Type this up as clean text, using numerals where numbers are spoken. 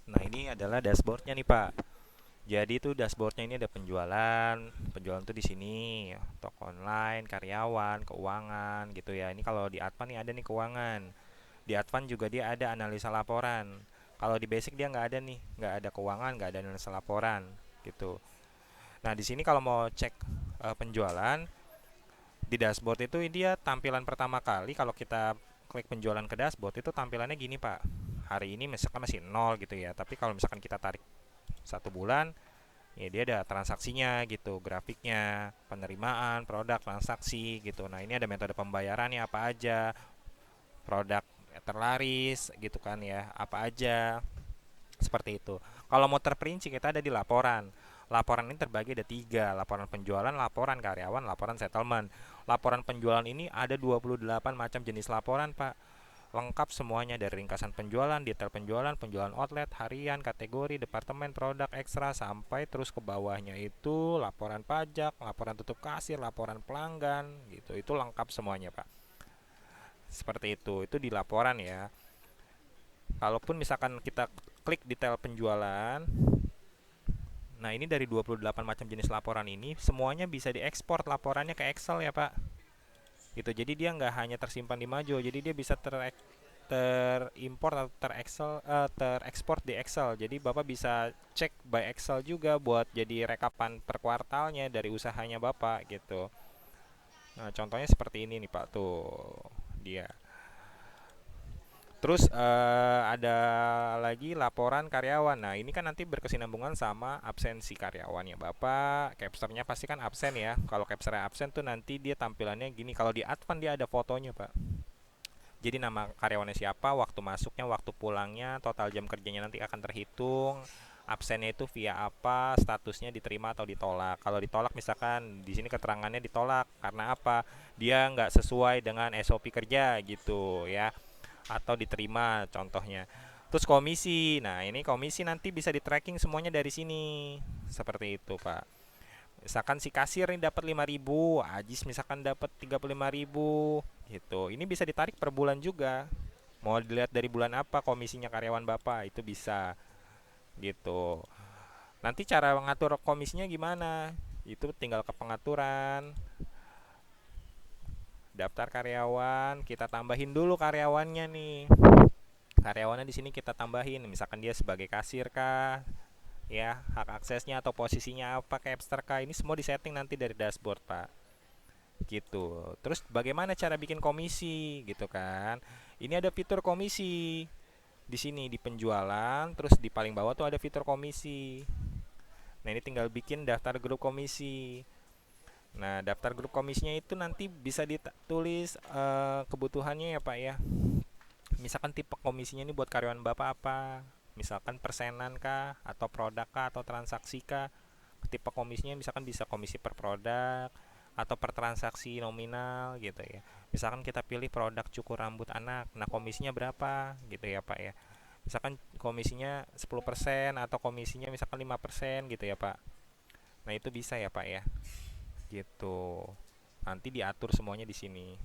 Nah, ini adalah dashboardnya nih Pak. Jadi itu dashboardnya ini ada penjualan, penjualan tuh di sini, toko online, karyawan, keuangan gitu ya. Ini kalau di Advan nih ada nih keuangan. Di Advan juga dia ada analisa laporan. Kalau di Basic dia nggak ada nih, nggak ada keuangan, nggak ada analisa laporan gitu. Nah di sini kalau mau cek penjualan di dashboard itu dia tampilan pertama kali kalau kita klik penjualan ke dashboard itu tampilannya gini Pak. Hari ini misalkan masih nol gitu ya, tapi kalau misalkan kita tarik 1 bulan, ya dia ada transaksinya gitu, grafiknya, penerimaan, produk, transaksi gitu. Nah ini ada metode pembayarannya apa aja, produk terlaris gitu kan ya, apa aja, seperti itu. Kalau mau terperinci kita ada di laporan. Laporan ini terbagi ada tiga: laporan penjualan, laporan karyawan, laporan settlement. Laporan penjualan ini ada 28 macam jenis laporan Pak, lengkap semuanya dari ringkasan penjualan, detail penjualan, penjualan outlet, harian, kategori, departemen, produk, ekstra, sampai terus ke bawahnya itu laporan pajak, laporan tutup kasir, laporan pelanggan gitu. Itu lengkap semuanya Pak. Seperti itu di laporan ya. Kalaupun misalkan kita klik detail penjualan, nah ini dari 28 macam jenis laporan ini semuanya bisa diekspor laporannya ke Excel ya Pak. Gitu. Jadi dia nggak hanya tersimpan di Majo, jadi dia bisa terimport atau terekspor di Excel. Jadi Bapak bisa cek by Excel juga buat jadi rekapan per kuartalnya dari usahanya Bapak gitu. Nah, contohnya seperti ini nih Pak tuh dia. Terus ada lagi laporan karyawan. Nah, ini kan nanti berkesinambungan sama absensi karyawannya Bapak. Capsternya pasti kan absen ya. Kalau capsternya absen tuh nanti dia tampilannya gini. Kalau di Advan dia ada fotonya Pak. Jadi nama karyawannya siapa, waktu masuknya, waktu pulangnya, total jam kerjanya nanti akan terhitung. Absennya itu via apa, statusnya diterima atau ditolak. Kalau ditolak misalkan di sini keterangannya ditolak karena apa? Dia nggak sesuai dengan SOP kerja gitu ya. Atau diterima contohnya. Terus komisi. Nah, ini komisi nanti bisa di tracking semuanya dari sini. Seperti itu, Pak. Misalkan si kasir ini dapat 5.000, Ajis misalkan dapat 35.000 gitu. Ini bisa ditarik per bulan juga. Mau dilihat dari bulan apa komisinya karyawan Bapak, itu bisa gitu. Nanti cara mengatur komisinya gimana? Itu tinggal ke pengaturan, daftar karyawan, kita tambahin dulu karyawannya nih. Karyawannya di sini kita tambahin, misalkan dia sebagai kasir kah, ya, hak aksesnya atau posisinya apa, capster kah, ini semua disetting nanti dari dashboard Pak. Gitu. Terus bagaimana cara bikin komisi gitu kan? Ini ada fitur komisi di sini di penjualan, terus di paling bawah tuh ada fitur komisi. Nah, ini tinggal bikin daftar grup komisi. Nah, daftar grup komisinya itu nanti bisa ditulis kebutuhannya ya Pak ya. Misalkan tipe komisinya ini buat karyawan Bapak apa? Misalkan persenan kah, atau produk kah, atau transaksi kah? Tipe komisinya misalkan bisa komisi per produk atau per transaksi nominal gitu ya. Misalkan kita pilih produk cukur rambut anak, nah komisinya berapa gitu ya Pak ya. Misalkan komisinya 10% atau komisinya misalkan 5% gitu ya Pak. Nah itu bisa ya Pak ya, gitu. Nanti diatur semuanya di sini.